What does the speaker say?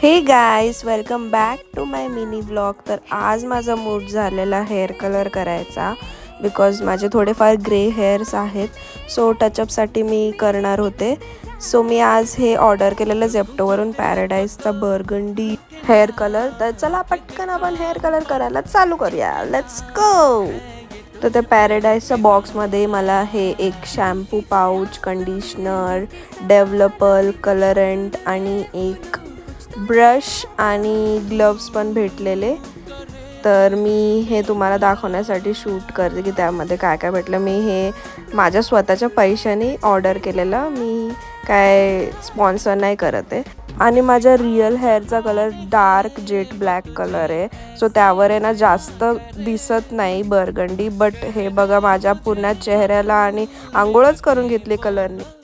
हे guys, welcome back to my mini vlog. तर आज माझा मूड झालेला हेअर कलर करायचा बिकॉज माझे थोडेफार ग्रे हेअर्स आहेत. सो टचअपसाठी मी करणार होते. सो मी आज हे ऑर्डर केलेलं झेप्टोवरून पॅराडाईजचा बर्गंडी हेअर कलर. तर चला पटकन आपण हेअर कलर करायला चालू करूया. Let's go. तर त्या पॅराडाईजच्या बॉक्समध्ये मला हे एक शॅम्पू पाऊच, कंडिशनर, डेव्हलपर, कलरंट आणि एक ब्रश आणि ग्लव्स पण भेटलेले. तर मी हे तुम्हाला दाखवण्यासाठी शूट करते की त्यामध्ये काय काय भेटलं. मी हे माझ्या स्वतःच्या पैशाने ऑर्डर केलेलं, मी काय स्पॉन्सर नाही करत आहे. आणि माझ्या रिअल हेअरचा colour dark jet black colour आहे. सो त्यावर आहे ना जास्त दिसत नाही बर्गंडी, बट हे बघा माझ्या पूर्ण चेहऱ्याला आणि आंघोळच करून घेतली कलरने.